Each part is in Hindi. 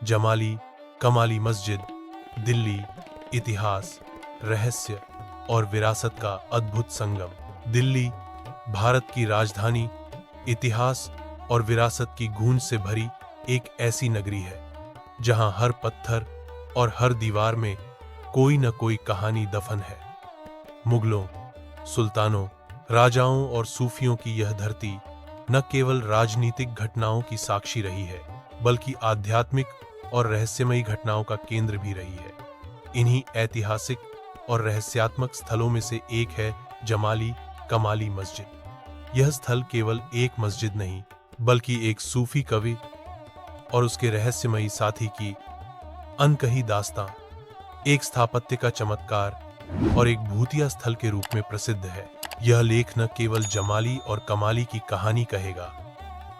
जमाली कमाली मस्जिद, दिल्ली, इतिहास, रहस्य और विरासत का अद्भुत संगम। दिल्ली, भारत की राजधानी, इतिहास और विरासत की गूंज से भरी एक ऐसी नगरी है जहां हर पत्थर और हर दीवार में कोई न कोई कहानी दफन है। मुगलों, सुल्तानों, राजाओं और सूफियों की यह धरती न केवल राजनीतिक घटनाओं की साक्षी रही है, बल्कि आध्यात्मिक और रहस्यमयी घटनाओं का केंद्र भी रही है। इन्हीं ऐतिहासिक और रहस्यात्मक स्थलों में से एक है जमाली कमाली मस्जिद। यह स्थल केवल एक मस्जिद नहीं, बल्कि एक सूफी कवि और उसके रहस्यमयी साथी की अनकही दास्तां, एक स्थापत्य का चमत्कार और एक भूतिया स्थल के रूप में प्रसिद्ध है। यह लेख न केवल जमाली और कमाली की कहानी कहेगा,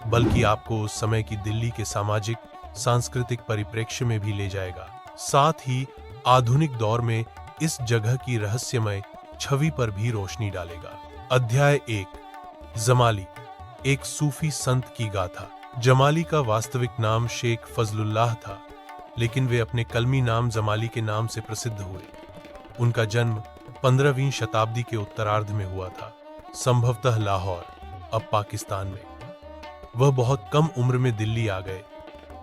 बल्कि आपको उस समय की दिल्ली के सामाजिक सांस्कृतिक परिप्रेक्ष्य में भी ले जाएगा। साथ ही आधुनिक दौर में इस जगह की रहस्यमय छवि पर भी रोशनी डालेगा। अध्याय 1, जमाली, एक सूफी संत की गाथा। जमाली का वास्तविक नाम शेख फजलुल्लाह था, लेकिन वे अपने कलमी नाम जमाली के नाम से प्रसिद्ध हुए। उनका जन्म 15वीं शताब्दी के उत्तरार्ध में हुआ था, संभवतः लाहौर, अब पाकिस्तान में। वह बहुत कम उम्र में दिल्ली आ गए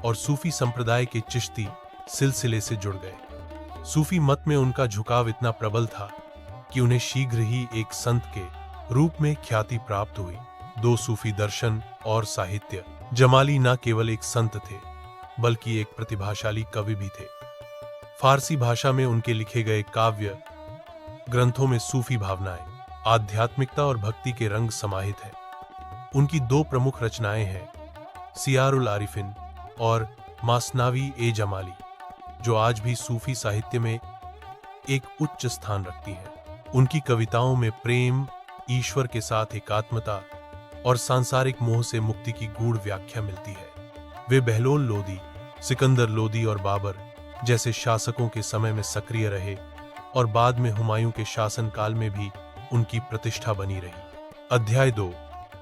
और सूफी संप्रदाय के चिश्ती सिलसिले से जुड़ गए। सूफी मत में उनका झुकाव इतना प्रबल था कि उन्हें शीघ्र ही एक संत के रूप में ख्याति प्राप्त हुई। 2 सूफी दर्शन और साहित्य। जमाली न केवल एक संत थे, बल्कि एक प्रतिभाशाली कवि भी थे। फारसी भाषा में उनके लिखे गए काव्य ग्रंथों में सूफी भावनाएं, आध्यात्मिकता और भक्ति के रंग समाहित हैं। उनकी 2 प्रमुख रचनाएं हैं, सियारुल आरिफिन और मासनावी ए जमाली, जो आज भी सूफी साहित्य में एक उच्च स्थान रखती हैं। उनकी कविताओं में प्रेम, ईश्वर के साथ एकात्मता और सांसारिक मोह से मुक्ति की गूढ़ व्याख्या मिलती है। वे बहलोल लोदी, सिकंदर लोदी और बाबर जैसे शासकों के समय में सक्रिय रहे और बाद में हुमायूं के शासनकाल में भी उनकी प्रतिष्ठा बनी रही। अध्याय 2,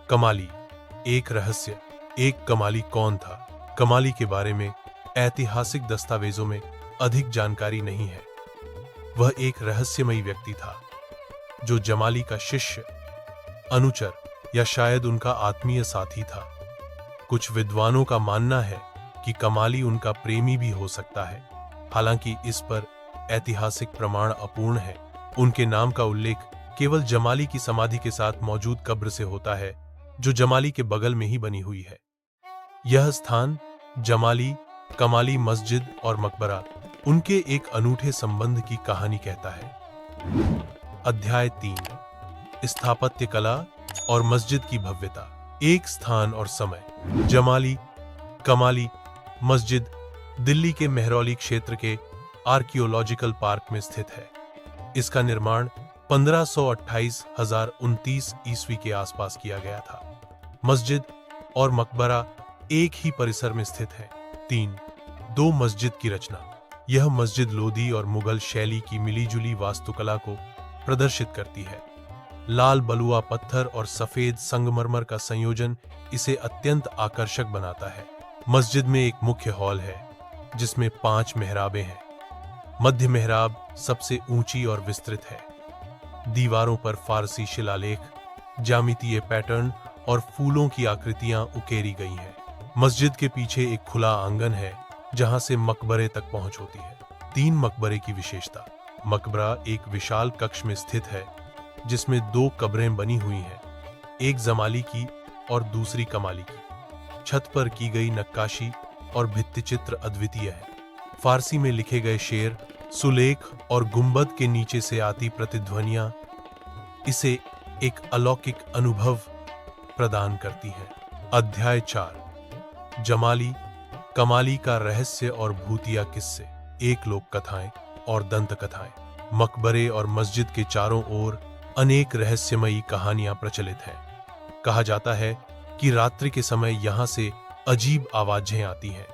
कमाली, एक रहस्य। एक कमाली कौन था? कमाली के बारे में ऐतिहासिक दस्तावेजों में अधिक जानकारी नहीं है। वह एक रहस्यमयी व्यक्ति था जो जमाली का शिष्य, अनुचर या शायद उनका आत्मीय साथी था। कुछ विद्वानों का मानना है कि कमाली उनका प्रेमी भी हो सकता है, हालांकि इस पर ऐतिहासिक प्रमाण अपूर्ण है। उनके नाम का उल्लेख केवल जमाली की समाधि के साथ मौजूद कब्र से होता है, जो जमाली के बगल में ही बनी हुई है। यह स्थान जमाली कमाली मस्जिद और मकबरा उनके एक अनूठे संबंध की कहानी कहता है। अध्याय 3, स्थापत्य कला और मस्जिद की भव्यता। एक स्थान और समय। जमाली कमाली मस्जिद दिल्ली के मेहरौली क्षेत्र के आर्कियोलॉजिकल पार्क में स्थित है। इसका निर्माण 1528-1029 ईस्वी के आसपास किया गया था। मस्जिद और मकबरा एक ही परिसर में स्थित है। 3, 2 मस्जिद की रचना। यह मस्जिद लोदी और मुगल शैली की मिलीजुली वास्तुकला को प्रदर्शित करती है। लाल बलुआ पत्थर और सफेद संगमरमर का संयोजन इसे अत्यंत आकर्षक बनाता है। मस्जिद में एक मुख्य हॉल है जिसमें 5 मेहराबें हैं। मध्य मेहराब सबसे ऊंची और विस्तृत है। दीवारों पर फारसी शिलालेख, ज्यामितीय पैटर्न और फूलों की आकृतियां उकेरी गई हैं। मस्जिद के पीछे एक खुला आंगन है जहां से मकबरे तक पहुंच होती है। 3 मकबरे की विशेषता। मकबरा एक विशाल कक्ष में स्थित है जिसमें 2 कब्रें बनी हुई हैं, एक जमाली की और दूसरी कमाली की। छत पर की गई नक्काशी और भित्तिचित्र अद्वितीय है। फारसी में लिखे गए शेर, सुलेख और गुंबद के नीचे से आती प्रतिध्वनियां इसे एक अलौकिक अनुभव प्रदान करती हैं। अध्याय 4, जमाली कमाली का रहस्य और भूतिया किस्से। एक लोक कथाएं और दंत कथाएं। मकबरे और मस्जिद के चारों ओर अनेक रहस्यमयी कहानियां प्रचलित हैं। कहा जाता है कि रात्रि के समय यहां से अजीब आवाजें आती हैं,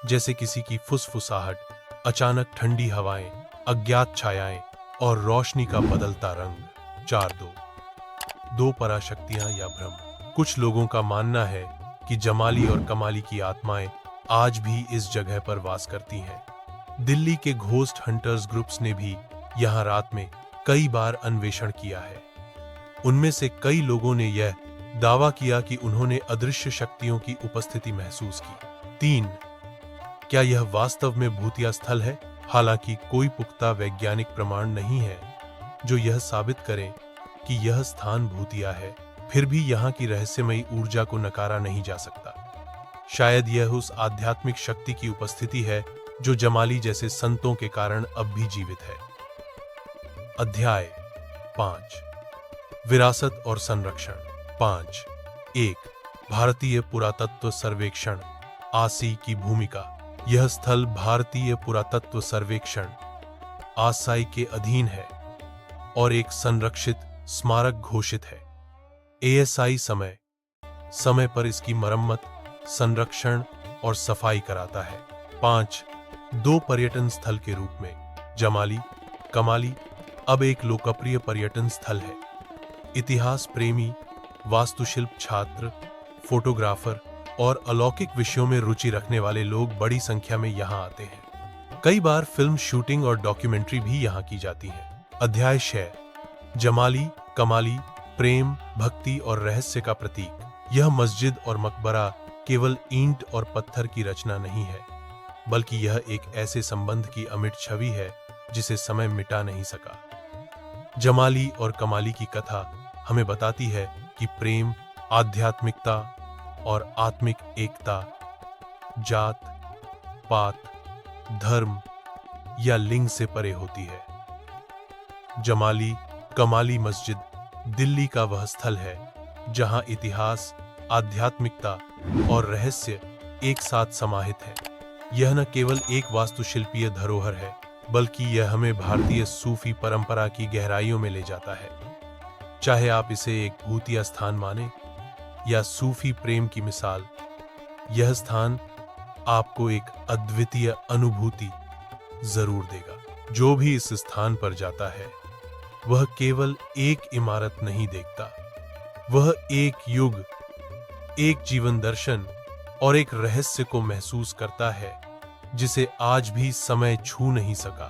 जैसे किसी की फुसफुसाहट, अचानक ठंडी हवाएं, अज्ञात छायाएं और रोशनी का बदलता रंग। 4.2 पराशक्तियां या भ्रम। कुछ लोगों का मानना है कि जमाली और कमाली की आत्माएं आज भी इस जगह पर वास करती हैं। दिल्ली के घोस्ट हंटर्स ग्रुप्स ने भी यहाँ रात में कई बार अन्वेषण किया है। उनमें से कई लोगों ने यह दावा किया कि उन्होंने अदृश्य शक्तियों की उपस्थिति महसूस की। 3. क्या यह वास्तव में भूतिया स्थल है? हालांकि कोई पुख्ता वैज्ञानिक प्रमाण नहीं है जो यह साबित करें कि यह स्थान भूतिया है, फिर भी यहाँ की रहस्यमयी ऊर्जा को नकारा नहीं जा सकता। शायद यह उस आध्यात्मिक शक्ति की उपस्थिति है जो जमाली जैसे संतों के कारण अब भी जीवित है। अध्याय 5 विरासत और संरक्षण। 5.1 भारतीय पुरातत्व सर्वेक्षण आसी की भूमिका। यह स्थल भारतीय पुरातत्व सर्वेक्षण आरआईसी के अधीन है और एक संरक्षित स्मारक घोषित है। एएसआई समय समय पर इसकी मरम्मत, संरक्षण और सफाई कराता है। 5. 2 पर्यटन स्थल के रूप में जमाली कमाली अब एक लोकप्रिय पर्यटन स्थल है। इतिहास प्रेमी, वास्तुशिल्प छात्र, फोटोग्राफर और अलौकिक विषयों में रुचि रखने वाले लोग बड़ी संख्या में यहाँ आते हैं। कई बार फिल्म शूटिंग और डॉक्यूमेंट्री भी यहाँ की जाती है। अध्याय 6 जमाली कमाली प्रेम, भक्ति और रहस्य का प्रतीक। यह मस्जिद और मकबरा केवल ईंट और पत्थर की रचना नहीं है, बल्कि यह एक ऐसे संबंध की अमिट छवि है जिसे समय मिटा नहीं सका। जमाली और कमाली की कथा हमें बताती है कि प्रेम, आध्यात्मिकता और आत्मिक एकता जात, पात, धर्म या लिंग से परे होती है। जमाली कमाली मस्जिद दिल्ली का वह स्थल है जहां इतिहास, आध्यात्मिकता और रहस्य एक साथ समाहित है। यह न केवल एक वास्तुशिल्पीय धरोहर है, बल्कि यह हमें भारतीय सूफी परंपरा की गहराइयों में ले जाता है। चाहे आप इसे एक भूतिया स्थान माने या सूफी प्रेम की मिसाल, यह स्थान आपको एक अद्वितीय अनुभूति जरूर देगा। जो भी इस स्थान पर जाता है वह केवल एक इमारत नहीं देखता, वह एक युग, एक जीवन दर्शन और एक रहस्य को महसूस करता है जिसे आज भी समय छू नहीं सका।